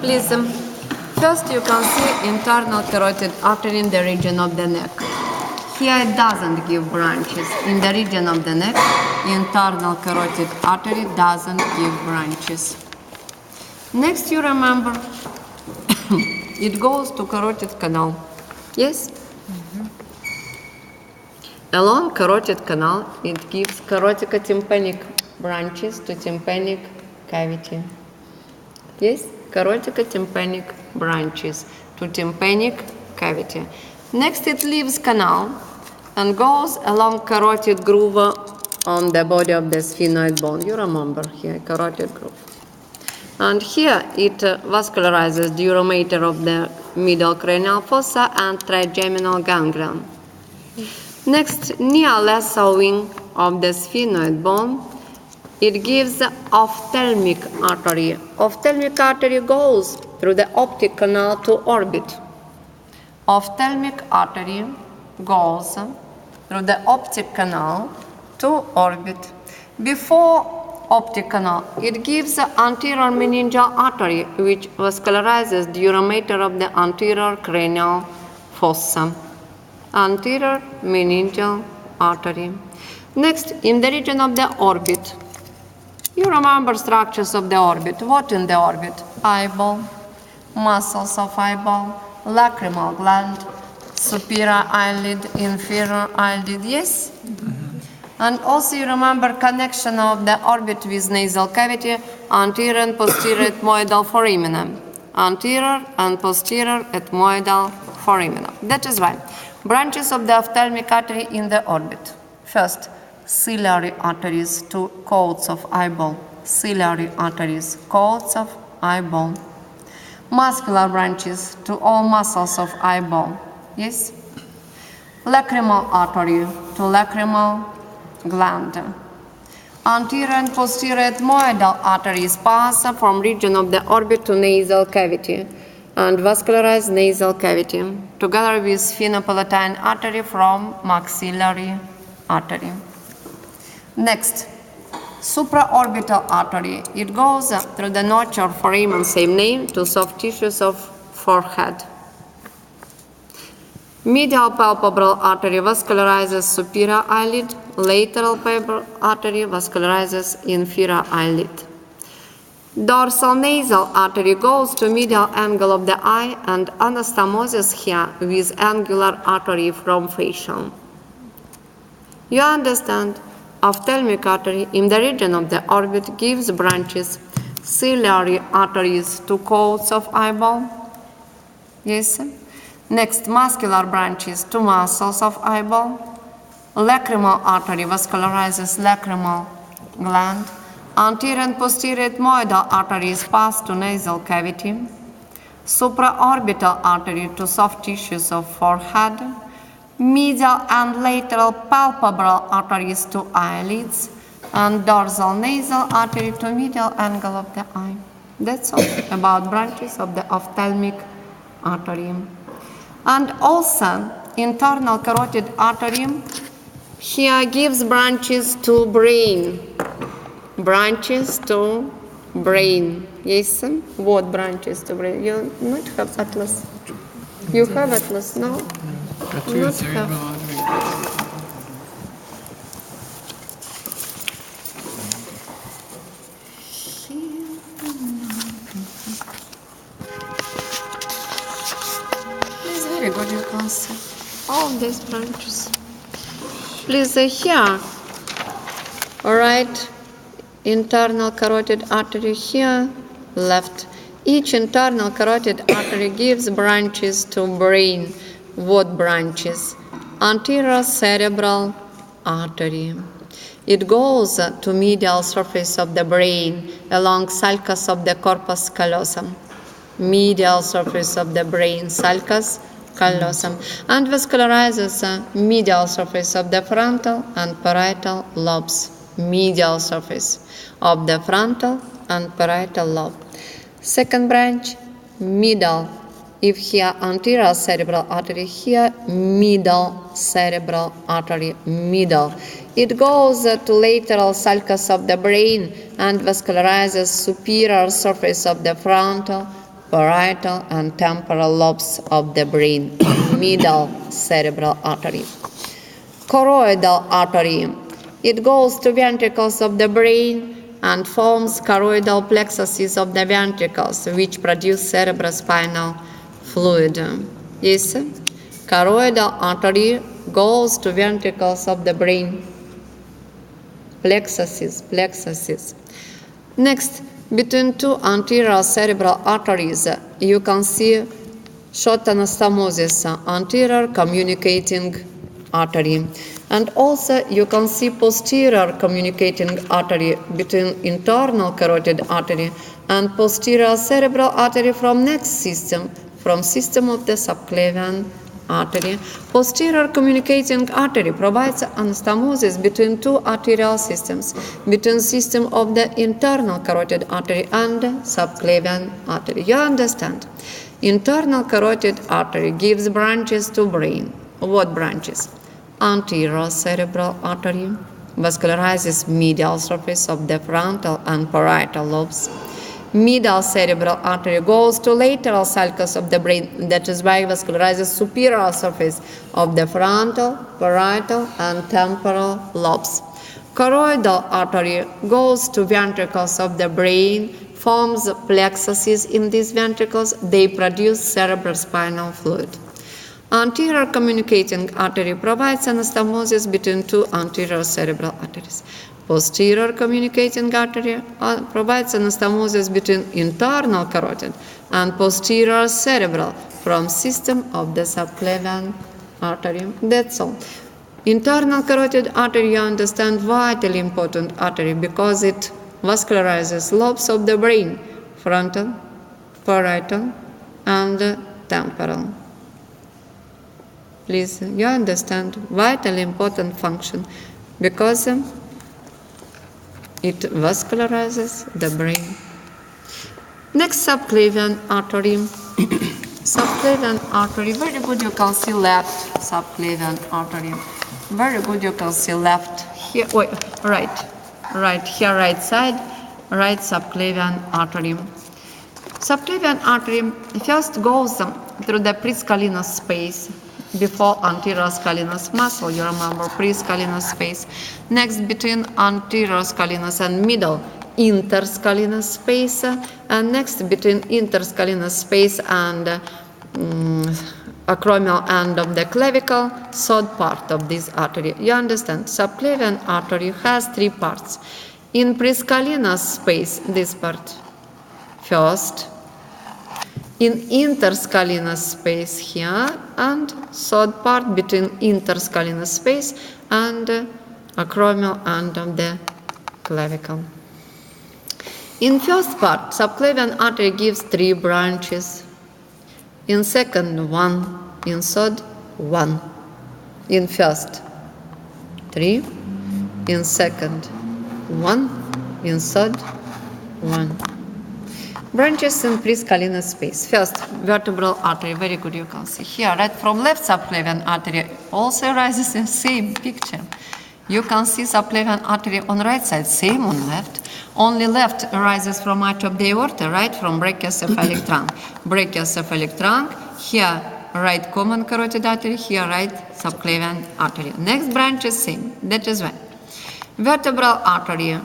Please, first you can see internal carotid artery in the region of the neck. Here it doesn't give branches. In the region of the neck, internal carotid artery doesn't give branches. Next you remember, it goes to carotid canal. Yes? Along carotid canal, it gives caroticotympanic branches to tympanic cavity. Yes? Caroticotympanic branches to tympanic cavity. Next it leaves canal and goes along carotid groove on the body of the sphenoid bone. You remember here, carotid groove. And here it vascularizes duromater of the middle cranial fossa and trigeminal ganglion. Next, near lesser wing of the sphenoid bone, it gives the ophthalmic artery. Ophthalmic artery goes through the optic canal to orbit. Ophthalmic artery goes through the optic canal to orbit. Before optic canal, it gives the anterior meningeal artery, which vascularizes duromater of the anterior cranial fossa. Anterior meningeal artery. Next, in the region of the orbit, you remember structures of the orbit. What in the orbit? Eyeball, muscles of eyeball, lacrimal gland, superior eyelid, inferior eyelid, yes? And also you remember connection of the orbit with nasal cavity, anterior and posterior ethmoidal foramina. Anterior and posterior ethmoidal foramina. That is why. Branches of the ophthalmic artery in the orbit. First, ciliary arteries to coats of eyeball. Ciliary arteries, coats of eyeball. Muscular branches to all muscles of eyeball. Yes? Lacrimal artery to lacrimal gland. Anterior and posterior ethmoidal arteries pass from region of the orbit to nasal cavity and vascularize nasal cavity together with sphenopalatine artery from maxillary artery. Next, supraorbital artery. It goes through the notch or foramen, same name, to soft tissues of forehead. Medial palpebral artery vascularizes superior eyelid. Lateral palpebral artery vascularizes inferior eyelid. Dorsal nasal artery goes to medial angle of the eye and anastomoses here with angular artery from facial. You understand? Ophthalmic artery in the region of the orbit gives branches, ciliary arteries to coats of eyeball. Yes? Next, muscular branches to muscles of eyeball. Lacrimal artery vascularizes lacrimal gland. Anterior and posterior ethmoidal arteries pass to nasal cavity. Supraorbital artery to soft tissues of forehead. Medial and lateral palpebral arteries to eyelids. And dorsal nasal artery to medial angle of the eye. That's all about branches of the ophthalmic artery. And also, internal carotid artery here gives branches to brain. Branches to brain. Yes? What branches to brain? You not have atlas. You have atlas, no? Not have. It's very good, you can see all these branches. Please here. Alright. Internal carotid artery here, left. Each internal carotid artery gives branches to brain. What branches? Anterior cerebral artery. It goes to medial surface of the brain along sulcus of the corpus callosum. Medial surface of the brain, sulcus callosum, and vascularizes medial surface of the frontal and parietal lobes. Medial surface of the frontal and parietal lobe. Second branch, middle. If here anterior cerebral artery, here middle cerebral artery, middle. It goes to lateral sulcus of the brain and vascularizes superior surface of the frontal parietal and temporal lobes of the brain, middle cerebral artery. Choroidal artery. It goes to ventricles of the brain and forms choroidal plexuses of the ventricles, which produce cerebrospinal fluid. Yes, choroidal artery goes to ventricles of the brain. Plexuses. Next, between two anterior cerebral arteries, you can see short anastomosis, anterior communicating artery. And also you can see posterior communicating artery between internal carotid artery and posterior cerebral artery from next system, from system of the subclavian artery. Posterior communicating artery provides anastomosis between two arterial systems, between system of the internal carotid artery and subclavian artery. You understand? Internal carotid artery gives branches to brain. What branches? Anterior cerebral artery vascularizes medial surface of the frontal and parietal lobes. Middle cerebral artery goes to lateral sulcus of the brain, that is why vascularizes superior surface of the frontal, parietal, and temporal lobes. Choroidal artery goes to ventricles of the brain, forms plexuses in these ventricles. They produce cerebrospinal fluid. Anterior communicating artery provides anastomosis between two anterior cerebral arteries. Posterior communicating artery provides anastomosis between internal carotid and posterior cerebral from system of the subclavian artery. That's all. Internal carotid artery, you understand, vitally important artery because it vascularizes lobes of the brain, frontal, parietal, and temporal. Please, you understand, vitally important function because it vascularizes the brain. Next, subclavian artery. Subclavian artery, very good, you can see left subclavian artery. Very good, you can see left here, right here, right side, right subclavian artery. Subclavian artery first goes through the prescalinous space before anterior scalenus muscle, you remember prescalenus space. Next, between anterior scalenus and middle interscalenus space, and next between interscalenus space and acromial end of the clavicle, third part of this artery. You understand? Subclavian artery has three parts. In prescalenus space, this part first. In interscalenus space here, and third part between interscalenus space and acromial end of the clavicle. In first part, subclavian artery gives three branches. In second, one. In third, one. In first, three. In second, one. In third, one. Branches in prescalenus space. First, vertebral artery, very good, you can see here, right from left subclavian artery also arises in same picture. You can see subclavian artery on right side, same on left. Only left arises from arch of the aorta, right from brachiocephalic trunk. Brachiocephalic trunk, here right common carotid artery, here right subclavian artery. Next branch is same, that is why. Vertebral artery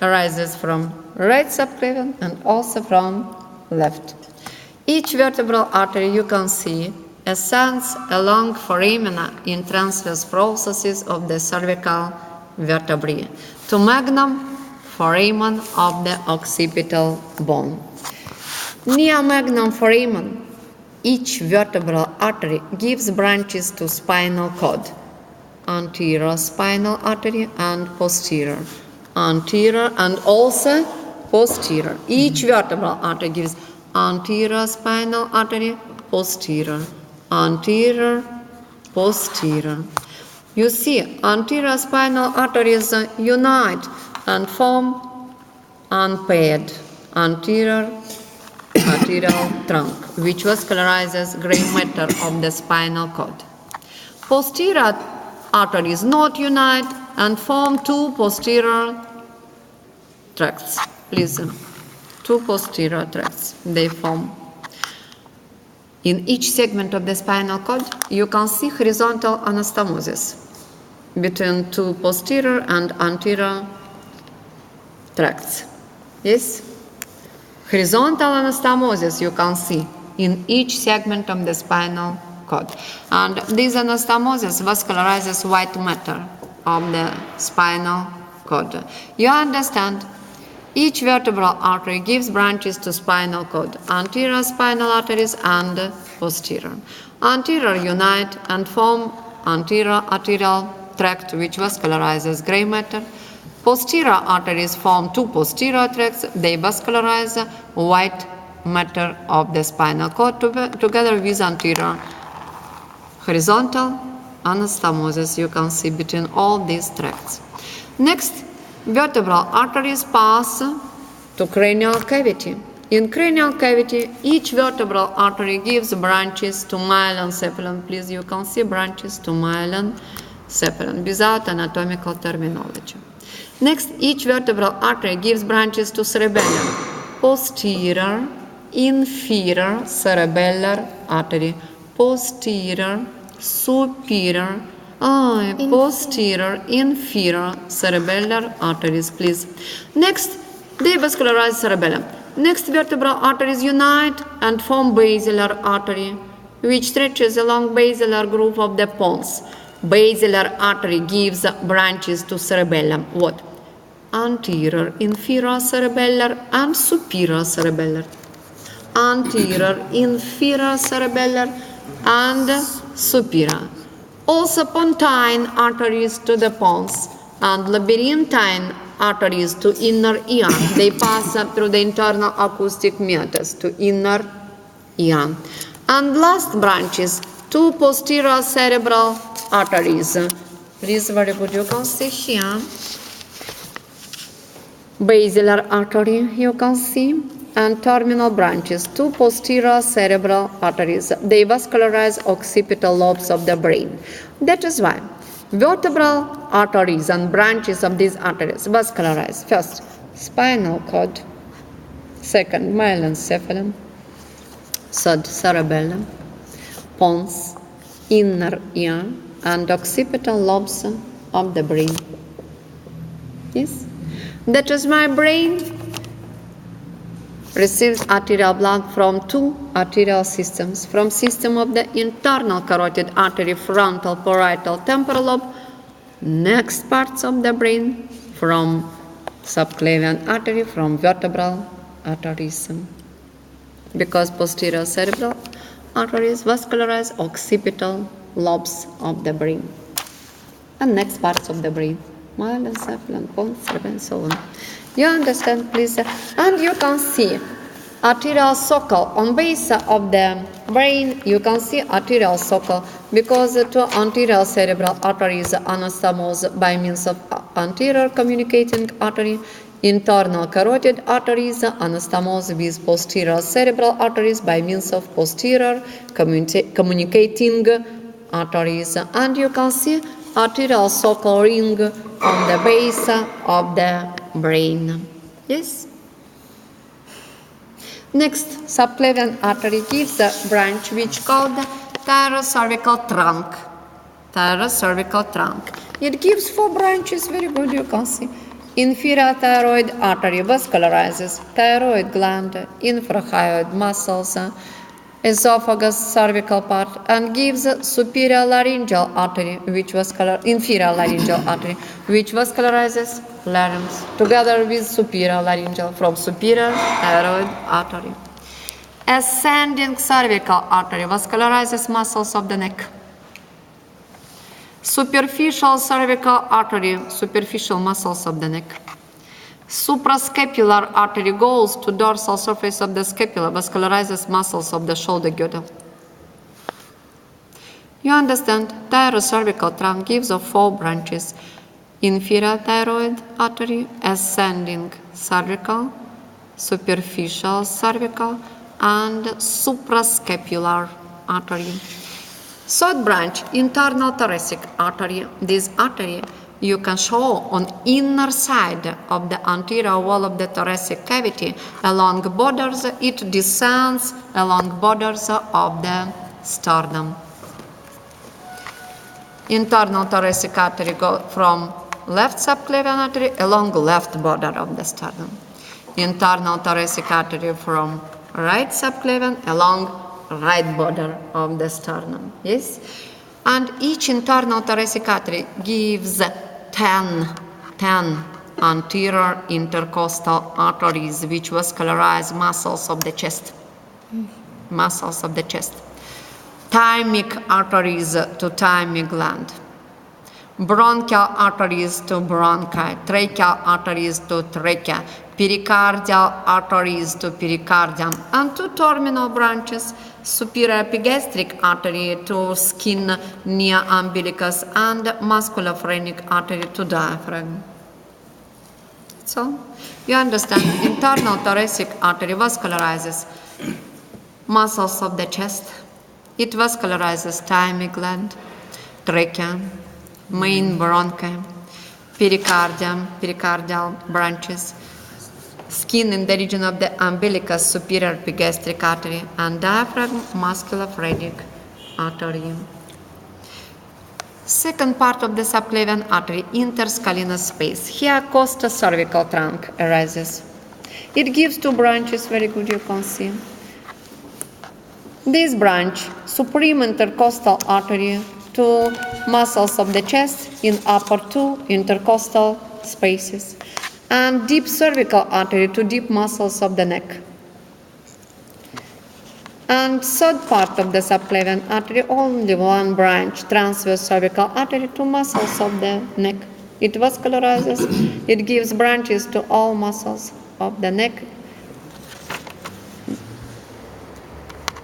arises from right subclavian and also from left. Each vertebral artery, you can see, ascends along foramina in transverse processes of the cervical vertebrae to magnum foramen of the occipital bone. Near magnum foramen, each vertebral artery gives branches to spinal cord, anterior spinal artery and posterior. Anterior and also posterior. Each vertebral artery gives anterior spinal artery, posterior, anterior, posterior. You see, anterior spinal arteries unite and form unpaired anterior arterial trunk, which vascularizes gray matter of the spinal cord. Posterior arteries not unite and form two posterior tracts. Listen. two posterior tracts. They form. In each segment of the spinal cord, you can see horizontal anastomosis between two posterior and anterior tracts. Yes? Horizontal anastomosis you can see in each segment of the spinal cord. And this anastomosis vascularizes white matter of the spinal cord. You understand? Each vertebral artery gives branches to spinal cord, anterior spinal arteries and posterior. Anterior unite and form anterior arterial tract which vascularizes gray matter. Posterior arteries form two posterior tracts. They vascularize white matter of the spinal cord together with anterior horizontal anastomosis you can see between all these tracts. Next, vertebral arteries pass to cranial cavity. In cranial cavity, each vertebral artery gives branches to myelencephalon. Please, you can see branches to myelencephalon without anatomical terminology. Next, each vertebral artery gives branches to cerebellum. Posterior, inferior cerebellar artery. Posterior, superior, posterior, inferior cerebellar arteries, please. Next, they vascularize cerebellum. Next, vertebral arteries unite and form basilar artery, which stretches along basilar groove of the pons. Basilar artery gives branches to cerebellum. What? Anterior, inferior cerebellar and superior cerebellar. Anterior, inferior cerebellar and superior. Also pontine arteries to the pons and labyrinthine arteries to inner ear. They pass through the internal acoustic meatus to inner ear. And last branches, two posterior cerebral arteries. Please, very good, you can see here. Basilar artery, you can see, and terminal branches, two posterior cerebral arteries. They vascularize occipital lobes of the brain. That is why vertebral arteries and branches of these arteries vascularize first spinal cord, second myelencephalon, third cerebellum, pons, inner ear, and occipital lobes of the brain. Yes? That is my brain receives arterial blood from two arterial systems, from system of the internal carotid artery, frontal, parietal, temporal lobe, next parts of the brain from subclavian artery, from vertebral arteries. Because posterior cerebral arteries vascularize occipital lobes of the brain. And next parts of the brain, myelencephalon, pons, cerebellum, and so on. You understand, please? And you can see arterial suckle on base of the brain. You can see arterial suckle because the two anterior cerebral arteries anastomose by means of anterior communicating artery. Internal carotid arteries anastomose with posterior cerebral arteries by means of posterior communicating arteries. And you can see arterial suckle ring on the base of the brain. Yes? Next, subclavian artery gives a branch which called thyrocervical trunk. Thyrocervical trunk. It gives four branches, very good, you can see. Inferior thyroid artery vascularizes thyroid gland, infrahyoid muscles, esophagus, cervical part, and gives superior laryngeal artery, which inferior laryngeal artery, which vascularizes larynx, together with superior laryngeal from superior thyroid artery. Ascending cervical artery vascularizes muscles of the neck. Superficial cervical artery, superficial muscles of the neck. Suprascapular artery goes to dorsal surface of the scapula, vascularizes muscles of the shoulder girdle. You understand? Thyrocervical trunk gives of four branches. Inferior thyroid artery, ascending cervical, superficial cervical, and suprascapular artery. Third branch, internal thoracic artery. This artery you can show on inner side of the anterior wall of the thoracic cavity along borders, it descends along borders of the sternum. Internal thoracic artery go from left subclavian artery along left border of the sternum. Internal thoracic artery from right subclavian along right border of the sternum. Yes? And each internal thoracic artery gives 10 anterior intercostal arteries which vascularize muscles of the chest. Muscles of the chest. Thymic arteries to thymic gland. Bronchial arteries to bronchi. Tracheal arteries to trachea. Pericardial arteries to pericardium. And two terminal branches. Superior epigastric artery to skin near umbilicus and musculophrenic artery to diaphragm. So, you understand, internal thoracic artery vascularizes muscles of the chest. It vascularizes thymic gland, trachea, main bronchi, pericardium, pericardial branches, skin in the region of the umbilicus, superior epigastric artery, and diaphragm, musculophrenic artery. Second part of the subclavian artery, interscalinous space. Here costo-cervical trunk arises. It gives two branches, very good, you can see. This branch, supreme intercostal artery to muscles of the chest in upper two intercostal spaces. And deep cervical artery to deep muscles of the neck. And third part of the subclavian artery, only one branch, transverse cervical artery to muscles of the neck. It vascularizes, it gives branches to all muscles of the neck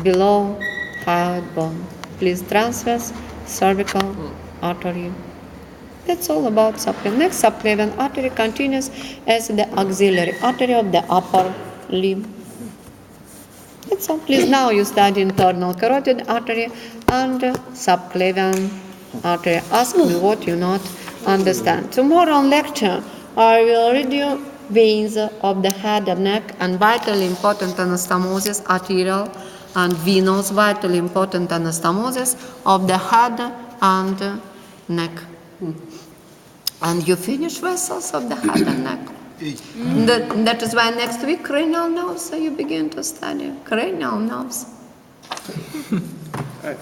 below hyoid bone. Please, transverse cervical artery. That's all about subclavian. Next subclavian artery continues as the axillary artery of the upper limb. That's all. Please, now you study internal carotid artery and subclavian artery. Ask me what you not understand. Tomorrow on lecture, I will read you veins of the head and neck and vitally important anastomosis, arterial and venous, vitally important anastomosis of the head and neck. And you finish vessels of the head and neck. That is why next week cranial nerves, so you begin to study cranial nerves. Right,